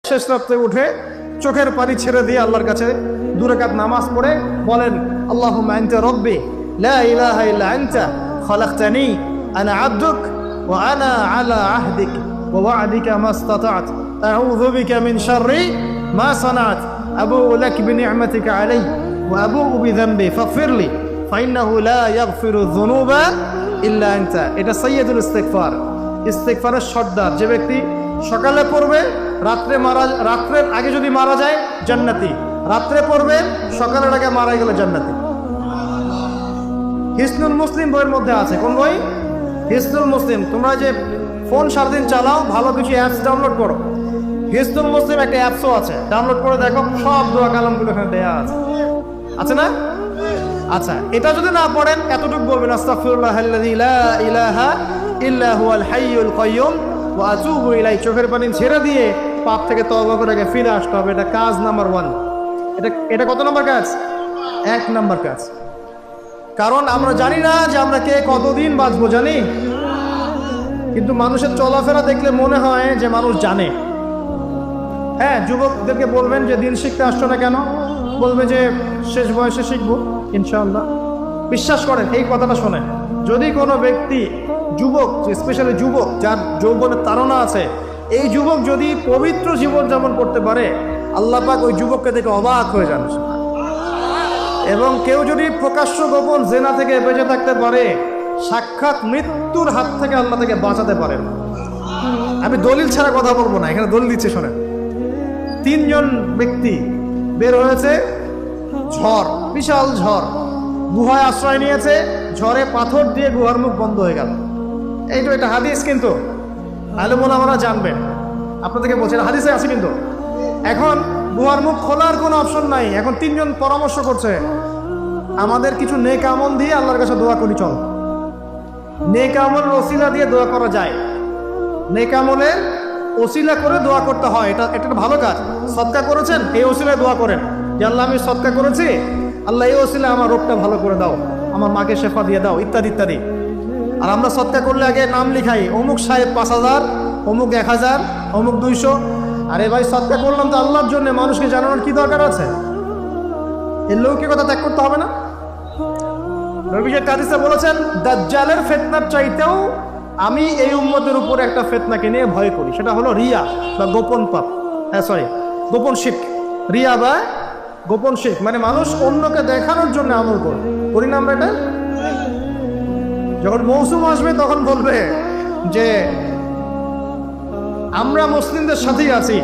শেষ রাতে উঠে চোখের পানি ছেড়ে দিয়ে আল্লাহর কাছে 2 রাকাত নামাজ পড়ে বলেন, আল্লাহুম্মা আনতা রাব্বি লা ইলাহা ইল্লা আনতা খালাকতানি আনা আবদুক ওয়া আনা আলা আহদিক ওয়া ওয়া'দিকা মাস্তাতা'ত আউযু বিকা মিন শাররি মা সানা'ত আবু'ু লাক বিনি'মাতিকা আলাইয়া ওয়া আবু'ু বিযানবি ফাগফিরলি ফাইন্নাহু লা ইয়াগফিরু যুনুবা ইল্লা আনতা। এটা সাইয়্যিদুল ইস্তিগফার, ইস্তিগফারের সর্দার। যে ব্যক্তি সকালে পড়বে, রাত্রের আগে যদি মারা যায় জান্নাতি, রাত্রে পড়বে সকালের আগে মারা গেলে জান্নাতি। হিসনুল মুসলিম বইয়ের মধ্যে আছে। কোন বই? হিসনুল মুসলিম। তোমরা যে ফোন সারাদিন চালাও, ভালো কিছু অ্যাপস ডাউনলোড করো। হিসনুল মুসলিম একটা অ্যাপসও আছে, ডাউনলোড করে দেখো, সব দোয়া কালামগুলো এখানে দেয়া আছে, আছে না? আচ্ছা, এটা যদি না পড়েন এতটুকু বলবেন, আস্তাগফিরুল্লাহাল্লাযী লা ইলাহা ইল্লা হুয়াল হাইয়ুল কাইয়্যুম ওয়া আতুবু ইলাইহি। চোখের পানি ছেড়ে দিয়ে পাপ থেকে তওবা করে ফিরে আসতে হবে। এটা কাজ নাম্বার 1। এটা কত নম্বর কাজ? 1 নম্বর কাজ। কারণ আমরা জানি না যে আমরা কে কতদিন বাঁচবো, জানি? কিন্তু মানুষের চলাফেরা দেখলে মনে হয় যে মানুষ জানে। হ্যাঁ, যুবকদেরকে বলবেন যে দিন শিখতে আসছো না কেন, বলবে যে শেষ বয়সে শিখবো ইনশাআল্লাহ। বিশ্বাস করেন, এই কথাটা শোনেন, যদি কোনো ব্যক্তি যুবক, স্পেশালি যুবক যার যৌবনের তাড়না আছে, এই যুবক যদি পবিত্র জীবন যাপন করতে পারে, আল্লাহ পাক ওই যুবককে দেখে অবাক হয়ে যান। এবং কেউ যদি প্রকাশ্য গোপন জেনা থেকে বেঁচে থাকতে পারে, সাক্ষাৎ মৃত্যুর হাত থেকে আল্লাহ থেকে বাঁচাতে পারেন। আমি দলিল ছাড়া কথা বলবো না, এখানে দলিল দিচ্ছে শোনেন। 3 জন ব্যক্তি বের হয়েছে, ঝড়, বিশাল ঝড়, গুহায় আশ্রয় নিয়েছে, ঝড়ে পাথর দিয়ে গুহার মুখ বন্ধ হয়ে গেল। এটা হাদিস, কিন্তু আলেম ওলামারা জানবেন, আপনাদেরকে বলছেন হাদিসে আছে। কিন্তু এখন গুহার মুখ খোলার কোনো অপশন নাই। এখন 3 জন পরামর্শ করছে, আমাদের কিছু নেক আমল দিয়ে আল্লাহর কাছে দোয়া করি, চল। নেক আমলের ওসিলা দিয়ে দোয়া করা যায়, নেক আমলের ওসিলা করে দোয়া করতে হয়। এটা ভালো কাজ। সদকা করেছেন, এই ওসিলায় দোয়া করেন যে আল্লাহ আমি সদকা করেছি, আল্লাহ এই ওসিলায় আমার রোগটা ভালো করে দাও, আমার মাকে শেফা দিয়ে দাও, ইত্যাদি ইত্যাদি। আর আমরা সদকা করলে আগে নাম লিখাই, অমুক সাহেব 5000, অমুক 1000, অমুক 200। আরে ভাই, সদকা করলাম তো আল্লাহর জন্য, মানুষকে জানানোর কি দরকার আছে? এর লৌকিকতা ত্যাগ করতে হবে না? নবী যে হাদিসে বলেছেন, দাজ্জালের ফিতনার চাইতেও আমি এই উম্মতের উপরে একটা ফিতনাকে নিয়ে ভয় করি, সেটা হলো রিয়া বা গোপন পাপ। গোপন শিরক। রিয়া বা গোপন শিরক মানে মানুষ অন্যকে দেখানোর জন্য আমল করি না আমরা। এটা যখন মৌসুম আসবে তখন বলবে যে আমরা মুসলিমদের সাথেই আছি,